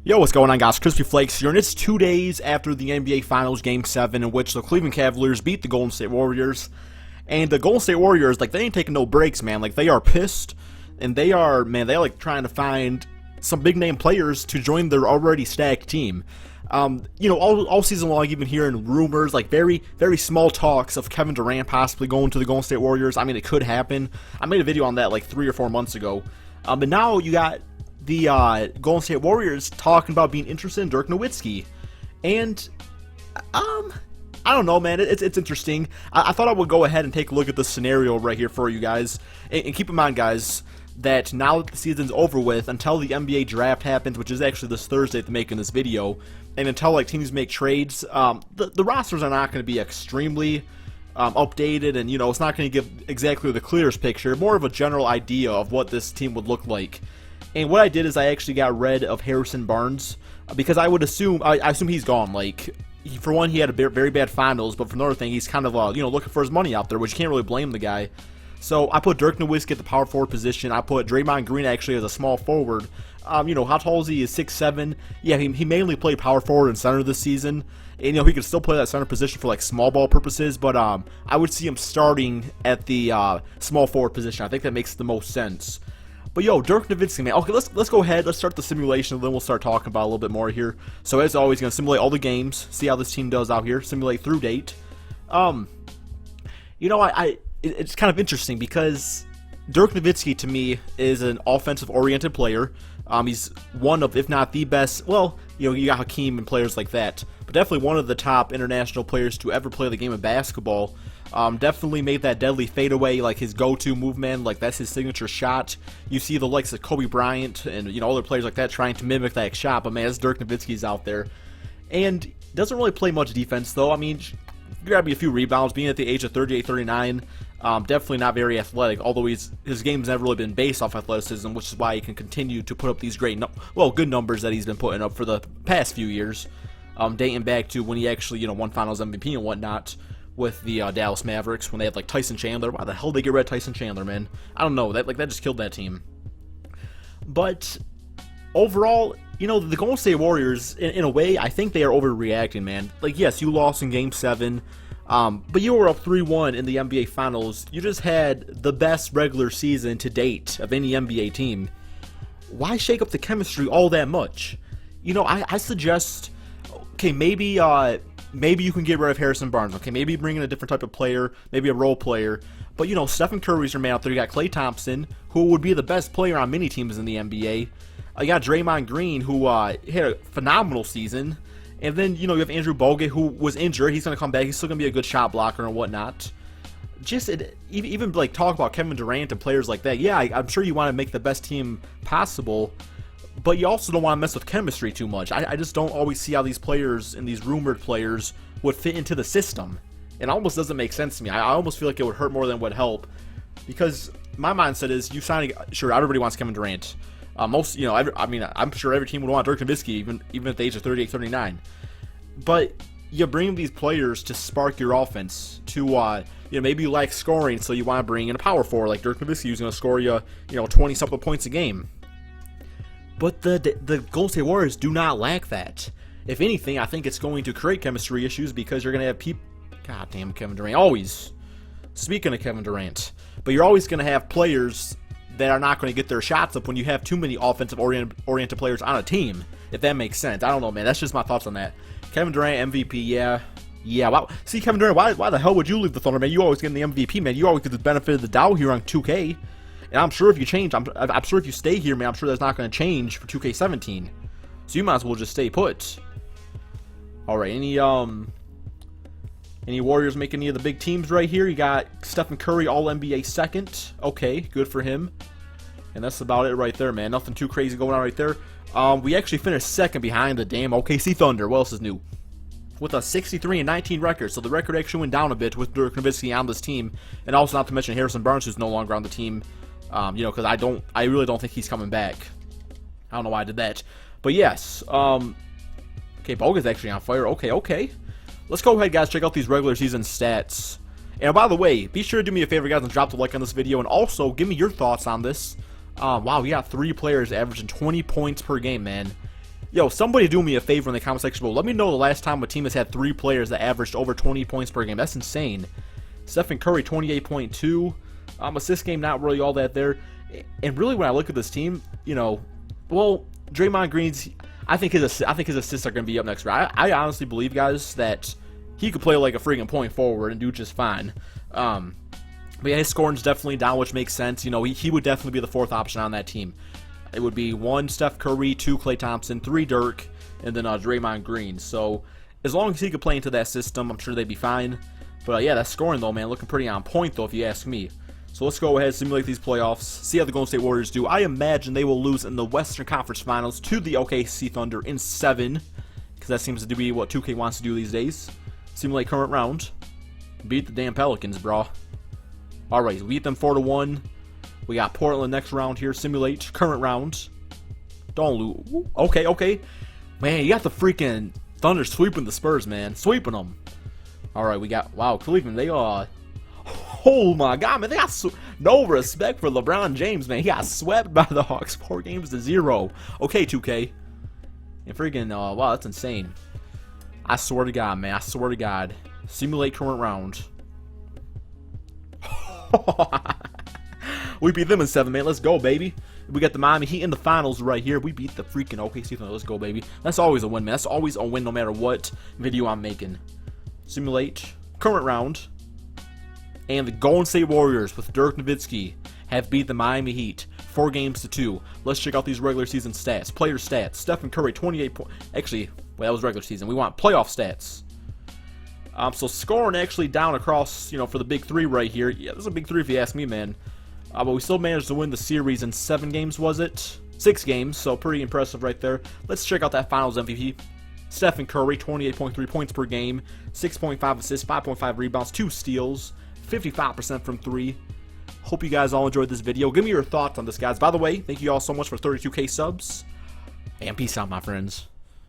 Yo, what's going on, guys? Crispy Flakes here, and it's 2 days after the NBA Finals Game 7, in which the Cleveland Cavaliers beat the Golden State Warriors. And the Golden State Warriors, they ain't taking no breaks, man. They are pissed, and they are trying to find some big-name players to join their already stacked team. All season long, you've been hearing rumors, very, very small talks of Kevin Durant possibly going to the Golden State Warriors. I mean, it could happen. I made a video on that 3 or 4 months ago. But now you got the Golden State Warriors talking about being interested in Dirk Nowitzki. And, I don't know, man. It's interesting. I thought I would go ahead and take a look at this scenario right here for you guys. And keep in mind, guys, that now that the season's over with, until the NBA draft happens, which is actually this Thursday at making this video, and until teams make trades, the rosters are not going to be extremely updated, and it's not going to give exactly the clearest picture, more of a general idea of what this team would look like. And what I did is I actually got rid of Harrison Barnes, because I would assume, I assume he's gone. For one, he had a very bad finals, but for another thing, he's kind of looking for his money out there, which you can't really blame the guy. So I put Dirk Nowitzki at the power forward position. I put Draymond Green actually as a small forward. How tall is he? Is 6'7". Yeah, he mainly played power forward and center this season. And he could still play that center position for small ball purposes, but I would see him starting at the small forward position. I think that makes the most sense. But Dirk Nowitzki, man. Okay, let's go ahead. Let's start the simulation, and then we'll start talking about it a little bit more here. So as always, going to simulate all the games, see how this team does out here. Simulate through date. It's kind of interesting because Dirk Nowitzki, to me, is an offensive-oriented player. He's one of, if not the best, you got Hakeem and players like that, but definitely one of the top international players to ever play the game of basketball. Definitely made that deadly fadeaway his go-to movement, that's his signature shot. You see the likes of Kobe Bryant and other players like that trying to mimic that shot, but man, it's Dirk Nowitzki's out there. And doesn't really play much defense, though. I mean, grabbing a few rebounds, being at the age of 38, 39. Definitely not very athletic, although his game's never really been based off athleticism, which is why he can continue to put up these good numbers that he's been putting up for the past few years, dating back to when he actually, won Finals MVP and whatnot with the Dallas Mavericks when they had Tyson Chandler. Why the hell did they get rid of Tyson Chandler, man? I don't know. That just killed that team. But overall, the Golden State Warriors, in a way, I think they are overreacting, man. Yes, you lost in Game 7. But you were up 3-1 in the NBA Finals. You just had the best regular season to date of any NBA team. Why shake up the chemistry all that much? I suggest, okay, maybe you can get rid of Harrison Barnes. Okay, maybe bring in a different type of player, maybe a role player. But, Stephen Curry's your man out there. You got Klay Thompson, who would be the best player on many teams in the NBA. You got Draymond Green, who had a phenomenal season. And then, you have Andrew Bogut, who was injured. He's going to come back. He's still going to be a good shot blocker and whatnot. Even talk about Kevin Durant and players like that. Yeah, I'm sure you want to make the best team possible, but you also don't want to mess with chemistry too much. I just don't always see how these players and these rumored players would fit into the system. It almost doesn't make sense to me. I almost feel like it would hurt more than it would help, because my mindset is you signing. Sure, everybody wants Kevin Durant. I'm sure every team would want Dirk Nowitzki, even at the age of 38, 39. But you bring these players to spark your offense, to maybe you like scoring, so you want to bring in a power forward like Dirk Nowitzki, who's going to score you 20-something points a game. But the Golden State Warriors do not lack that. If anything, I think it's going to create chemistry issues, because you're going to have people. God damn, Kevin Durant. Always. Speaking of Kevin Durant, but you're always going to have players that are not going to get their shots up when you have too many offensive-oriented players on a team, if that makes sense. I don't know, man. That's just my thoughts on that. Kevin Durant, MVP, yeah. Wow. See, Kevin Durant, why the hell would you leave the Thunder, man? You always get the MVP, man. You always get the benefit of the doubt here on 2K. And I'm sure if you change, I'm sure if you stay here, man, I'm sure that's not going to change for 2K17. So you might as well just stay put. All right, any Warriors make any of the big teams right here? You got Stephen Curry, All-NBA second. Okay, good for him. And that's about it right there, man. Nothing too crazy going on right there. We actually finished second behind the damn OKC Thunder. What else is new? With a 63-19 record. So the record actually went down a bit with Dirk Nowitzki on this team. And also not to mention Harrison Barnes, who's no longer on the team. Because I really don't think he's coming back. I don't know why I did that. But yes. Okay, Bogut's actually on fire. Okay. Let's go ahead, guys, check out these regular season stats. And by the way, be sure to do me a favor, guys, and drop the like on this video. And also, give me your thoughts on this. Wow, we got 3 players averaging 20 points per game, man. Yo, somebody do me a favor in the comment section below. Let me know the last time a team has had 3 players that averaged over 20 points per game. That's insane. Stephen Curry, 28.2. Assist game, not really all that there. And really, when I look at this team, you know, well, Draymond Green's, I think his assists are going to be up next round. I honestly believe, guys, that he could play like a freaking point forward and do just fine. But yeah, his scoring's definitely down, which makes sense. You know, he would definitely be the 4th option on that team. It would be 1 Steph Curry, 2 Klay Thompson, 3 Dirk, and then Draymond Green. So as long as he could play into that system, I'm sure they'd be fine. But yeah, that scoring though, man, looking pretty on point though, if you ask me. So let's go ahead and simulate these playoffs, see how the Golden State Warriors do. I imagine they will lose in the Western Conference Finals to the OKC Thunder in 7, because that seems to be what 2K wants to do these days. Simulate current round. Beat the damn Pelicans, bro. Alright, we beat them 4-1. We got Portland next round here. Simulate current round. Don't lose. Okay. Man, you got the freaking Thunder sweeping the Spurs, man. Sweeping them. Alright, we got, wow, Cleveland, they are, oh my god, man, they got no respect for LeBron James, man. He got swept by the Hawks 4-0. Okay, 2K. And freaking, wow, that's insane. I swear to god, man, I swear to god. Simulate current round. We beat them in 7, man. Let's go, baby. We got the Miami Heat in the finals right here. We beat the freaking OKC Thunder. Let's go, baby. That's always a win, man. That's always a win no matter what video I'm making. Simulate current round. And the Golden State Warriors with Dirk Nowitzki have beat the Miami Heat 4-2. Let's check out these regular season stats. Player stats. Stephen Curry, 28 points. Actually, well, that was regular season. We want playoff stats. So scoring actually down across, you know, for the big 3 right here. Yeah, this is a big 3 if you ask me, man. But we still managed to win the series in 7 games, was it? 6 games, so pretty impressive right there. Let's check out that Finals MVP. Stephen Curry, 28.3 points per game, 6.5 assists, 5.5 rebounds, 2 steals, 55% from 3. Hope you guys all enjoyed this video. Give me your thoughts on this, guys. By the way, thank you all so much for 32K subs. And peace out, my friends.